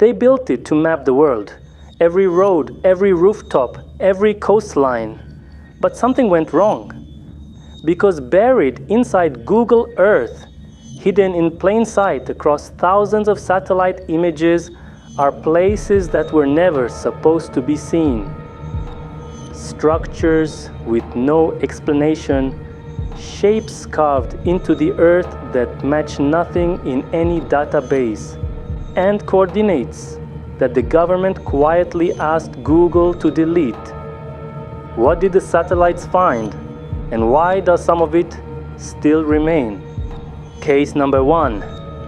They built it to map the world. Every road, every rooftop, every coastline. But something went wrong. Because buried inside Google Earth, hidden in plain sight across thousands of satellite images, are places that were never supposed to be seen. Structures with no explanation, shapes carved into the earth that match nothing in any database, and coordinates that the government quietly asked Google to delete. What did the satellites find, and why does some of it still remain? Case number 1.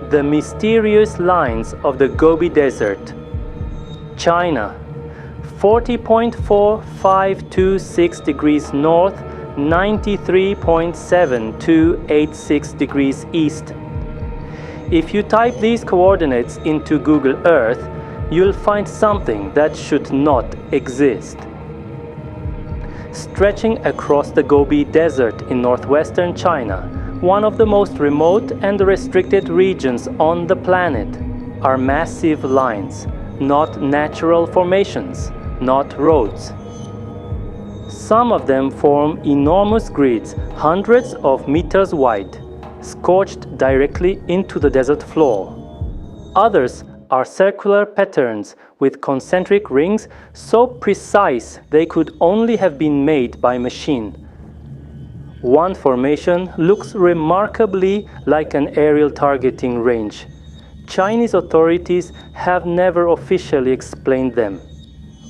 The mysterious lines of the Gobi Desert. China, 40.4526 degrees north, 93.7286 degrees east. If you type these coordinates into Google Earth, you'll find something that should not exist. Stretching across the Gobi Desert in northwestern China, one of the most remote and restricted regions on the planet, are massive lines, not natural formations, not roads. Some of them form enormous grids, hundreds of meters wide, scorched directly into the desert floor. Others are circular patterns with concentric rings so precise they could only have been made by machine. One formation looks remarkably like an aerial targeting range. Chinese authorities have never officially explained them.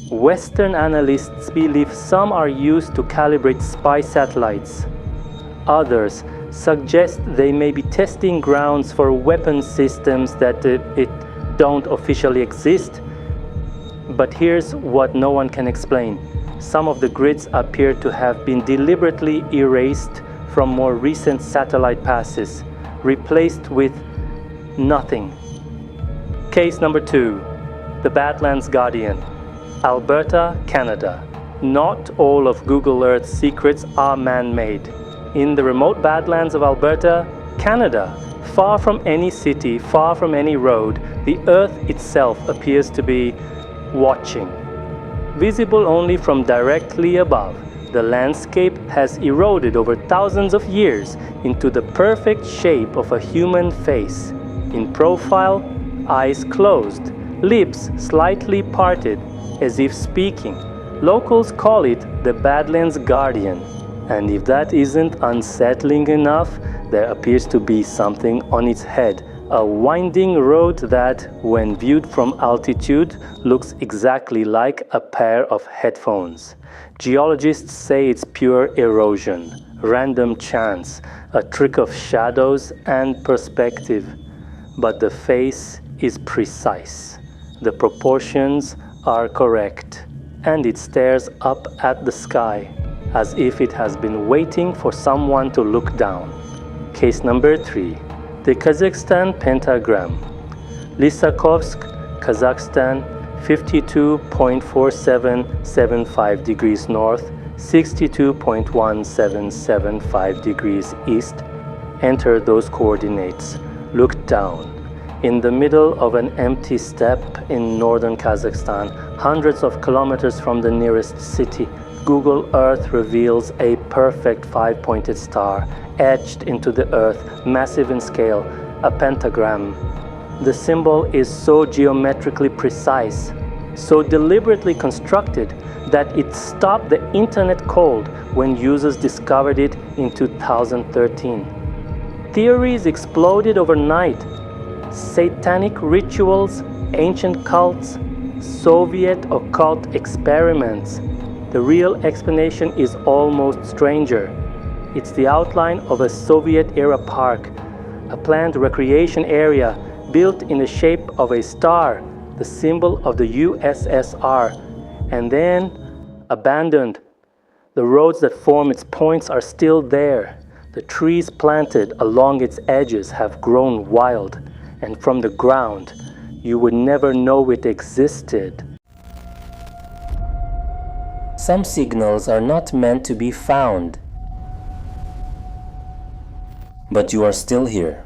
Western analysts believe some are used to calibrate spy satellites. Others suggest they may be testing grounds for weapon systems that don't officially exist. But here's what no one can explain. Some of the grids appear to have been deliberately erased from more recent satellite passes, replaced with nothing. Case number 2. The Badlands Guardian. Alberta, Canada. Not all of Google Earth's secrets are man-made. In the remote Badlands of Alberta, Canada, far from any city, far from any road, the Earth itself appears to be watching. Visible only from directly above, the landscape has eroded over thousands of years into the perfect shape of a human face. In profile, eyes closed, lips slightly parted, as if speaking. Locals call it the Badlands Guardian. And if that isn't unsettling enough, there appears to be something on its head. A winding road that, when viewed from altitude, looks exactly like a pair of headphones. Geologists say it's pure erosion, random chance, a trick of shadows and perspective. But the face is precise. The proportions are correct, and it stares up at the sky as if it has been waiting for someone to look down. Case number 3. The Kazakhstan Pentagram. Lysakovsk, Kazakhstan, 52.4775 degrees north, 62.1775 degrees east. Enter those coordinates. Look down. In the middle of an empty steppe in northern Kazakhstan, hundreds of kilometers from the nearest city, Google Earth reveals a perfect 5-pointed star etched into the earth, massive in scale, a pentagram. The symbol is so geometrically precise, so deliberately constructed that it stopped the internet cold when users discovered it in 2013. Theories exploded overnight. Satanic rituals, ancient cults, Soviet occult experiments. The real explanation is almost stranger. It's the outline of a Soviet-era park, a planned recreation area built in the shape of a star, the symbol of the USSR, and then abandoned. The roads that form its points are still there. The trees planted along its edges have grown wild, and from the ground, you would never know it existed. Some signals are not meant to be found, but you are still here.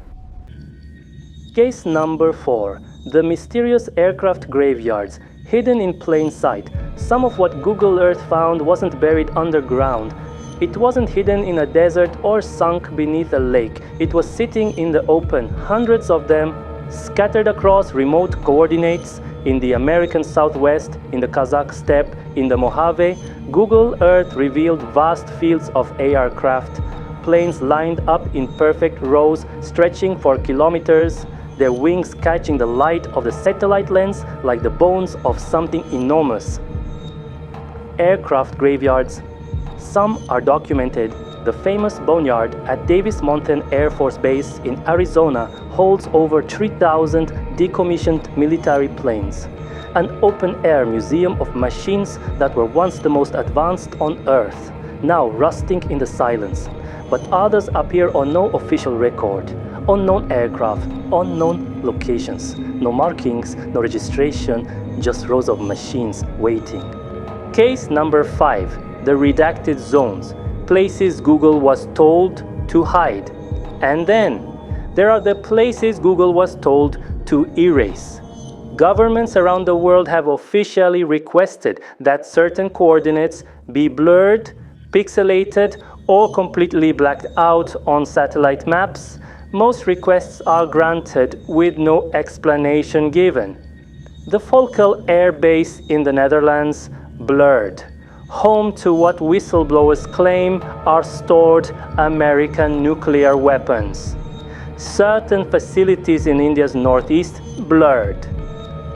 Case number 4. The mysterious aircraft graveyards, hidden in plain sight. Some of what Google Earth found wasn't buried underground. It wasn't hidden in a desert or sunk beneath a lake. It was sitting in the open, hundreds of them, scattered across remote coordinates in the American Southwest, in the Kazakh steppe, in the Mojave. Google Earth revealed vast fields of aircraft, planes lined up in perfect rows, stretching for kilometers, their wings catching the light of the satellite lens like the bones of something enormous. Aircraft graveyards. Some are documented. The famous boneyard at Davis Mountain Air Force Base in Arizona holds over 3,000 decommissioned military planes. An open-air museum of machines that were once the most advanced on Earth, now rusting in the silence. But others appear on no official record. Unknown aircraft, unknown locations. No markings, no registration, just rows of machines waiting. Case number 5, the redacted zones. Places Google was told to hide. And then, there are the places Google was told to erase. Governments around the world have officially requested that certain coordinates be blurred, pixelated, or completely blacked out on satellite maps. Most requests are granted with no explanation given. The Volkel Air Base in the Netherlands, blurred. Home to what whistleblowers claim are stored American nuclear weapons. Certain facilities in India's northeast, blurred.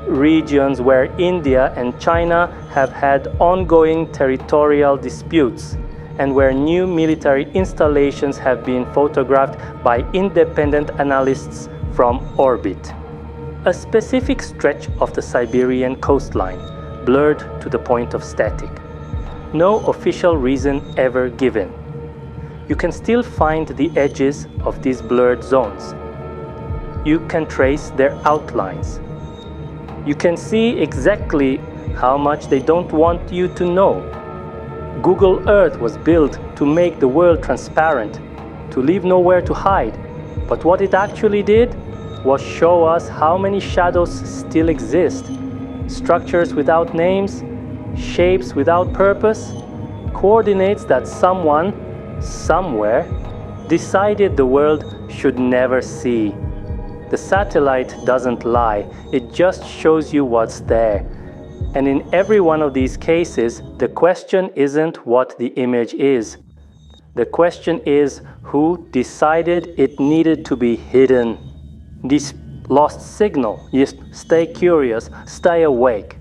Regions where India and China have had ongoing territorial disputes, and where new military installations have been photographed by independent analysts from orbit. A specific stretch of the Siberian coastline, blurred to the point of static. No official reason ever given. You can still find the edges of these blurred zones. You can trace their outlines. You can see exactly how much they don't want you to know. Google Earth was built to make the world transparent, to leave nowhere to hide. But what it actually did was show us how many shadows still exist. Structures without names, shapes without purpose, coordinates that someone, somewhere, decided the world should never see. The satellite doesn't lie, it just shows you what's there. And in every one of these cases, the question isn't what the image is. The question is who decided it needed to be hidden. This lost signal, just stay curious, stay awake.